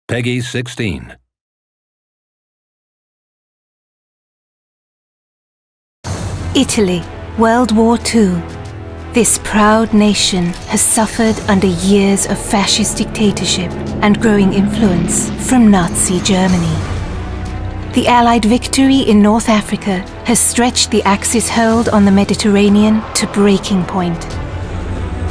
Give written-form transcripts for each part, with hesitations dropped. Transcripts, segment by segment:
Peggy 16. Italy, World War II. This proud nation has suffered under years of fascist dictatorship and growing influence from Nazi Germany. The Allied victory in North Africa has stretched the Axis hold on the Mediterranean to breaking point.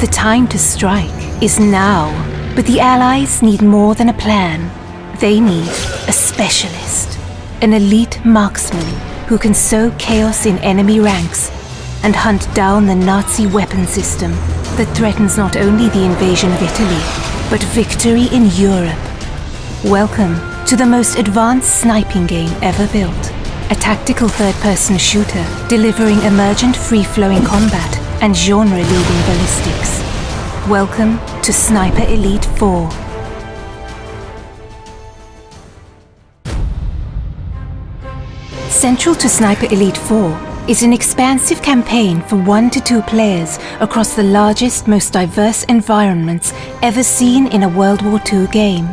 The time to strike is now, but the Allies need more than a plan. They need a specialist, an elite marksman who can sow chaos in enemy ranks and hunt down the Nazi weapon system that threatens not only the invasion of Italy, but victory in Europe. Welcome to the most advanced sniping game ever built. A tactical third-person shooter delivering emergent free-flowing combat and genre-leading ballistics. Welcome to Sniper Elite 4. Central to Sniper Elite 4 is an expansive campaign for 1 to 2 players across the largest, most diverse environments ever seen in a World War II game.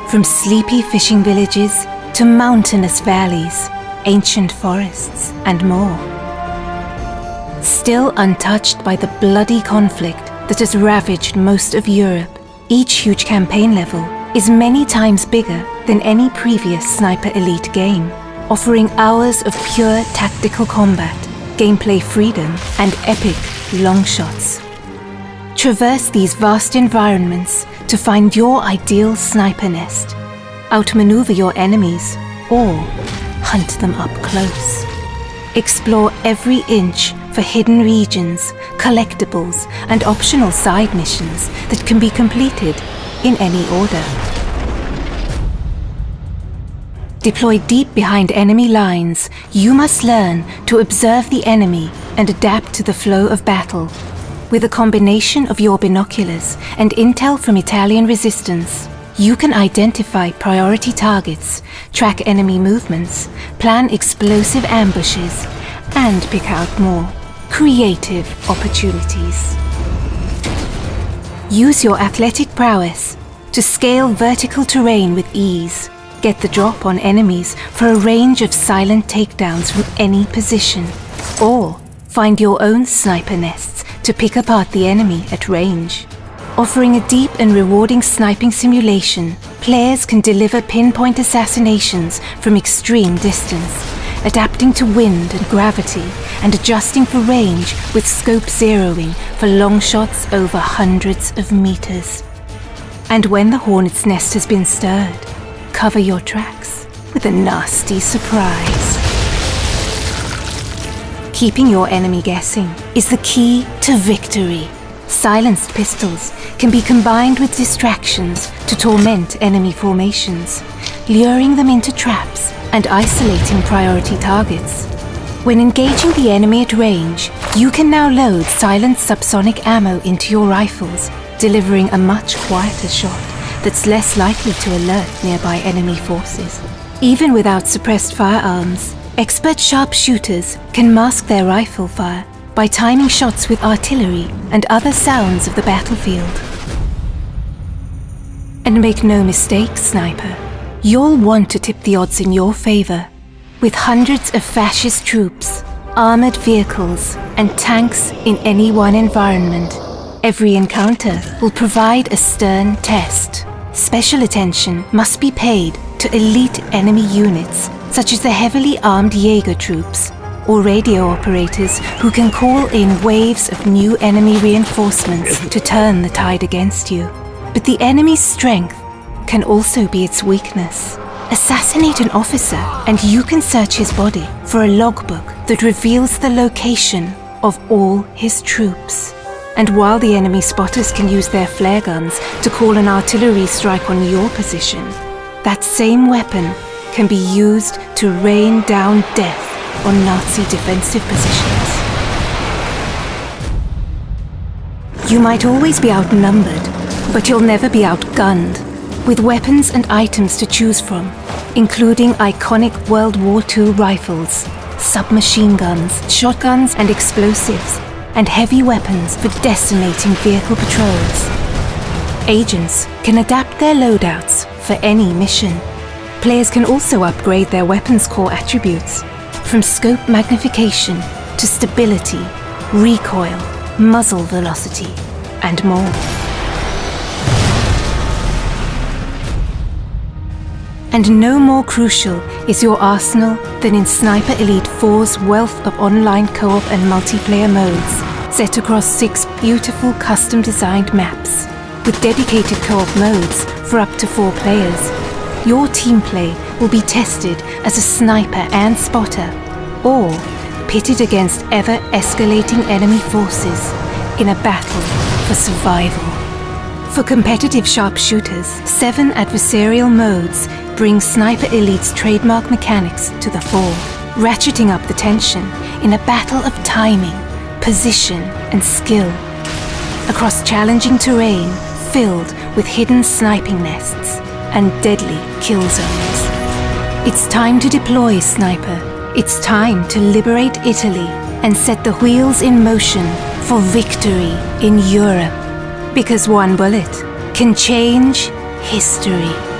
From sleepy fishing villages to mountainous valleys, ancient forests, and more. Still untouched by the bloody conflict that has ravaged most of Europe, each huge campaign level is many times bigger than any previous Sniper Elite game, offering hours of pure tactical combat, gameplay freedom, and epic long shots. Traverse these vast environments to find your ideal sniper nest, outmaneuver your enemies, or hunt them up close. Explore every inch for hidden regions, collectibles, and optional side missions that can be completed in any order. Deployed deep behind enemy lines, you must learn to observe the enemy and adapt to the flow of battle. With a combination of your binoculars and intel from Italian resistance, you can identify priority targets, track enemy movements, plan explosive ambushes, and pick out more creative opportunities. Use your athletic prowess to scale vertical terrain with ease. Get the drop on enemies for a range of silent takedowns from any position, or find your own sniper nests to pick apart the enemy at range. Offering a deep and rewarding sniping simulation, players can deliver pinpoint assassinations from extreme distance, adapting to wind and gravity and adjusting for range with scope zeroing for long shots over hundreds of meters. And when the hornet's nest has been stirred, cover your tracks with a nasty surprise. Keeping your enemy guessing is the key to victory. Silenced pistols can be combined with distractions to torment enemy formations, luring them into traps and isolating priority targets. When engaging the enemy at range, you can now load silent subsonic ammo into your rifles, delivering a much quieter shot that's less likely to alert nearby enemy forces. Even without suppressed firearms, expert sharpshooters can mask their rifle fire by timing shots with artillery and other sounds of the battlefield. And make no mistake, sniper, you'll want to tip the odds in your favor. With hundreds of fascist troops, armored vehicles, and tanks in any one environment, every encounter will provide a stern test. Special attention must be paid to elite enemy units, such as the heavily armed Jaeger troops, or radio operators who can call in waves of new enemy reinforcements to turn the tide against you. But the enemy's strength can also be its weakness. Assassinate an officer and you can search his body for a logbook that reveals the location of all his troops. And while the enemy spotters can use their flare guns to call an artillery strike on your position, that same weapon can be used to rain down death on Nazi defensive positions. You might always be outnumbered, but you'll never be outgunned. With weapons and items to choose from, including iconic World War II rifles, submachine guns, shotguns and explosives, and heavy weapons for decimating vehicle patrols. Agents can adapt their loadouts for any mission. Players can also upgrade their weapons core attributes, from scope magnification to stability, recoil, muzzle velocity, and more. And no more crucial is your arsenal than in Sniper Elite 4's wealth of online co-op and multiplayer modes, set across 6 beautiful custom-designed maps. With dedicated co-op modes for up to 4 players, your team play will be tested as a sniper and spotter, or pitted against ever-escalating enemy forces in a battle for survival. For competitive sharpshooters, 7 adversarial modes bring Sniper Elite's trademark mechanics to the fore, ratcheting up the tension in a battle of timing, position, and skill. Across challenging terrain filled with hidden sniping nests and deadly kill zones. It's time to deploy, Sniper. It's time to liberate Italy and set the wheels in motion for victory in Europe. Because one bullet can change history.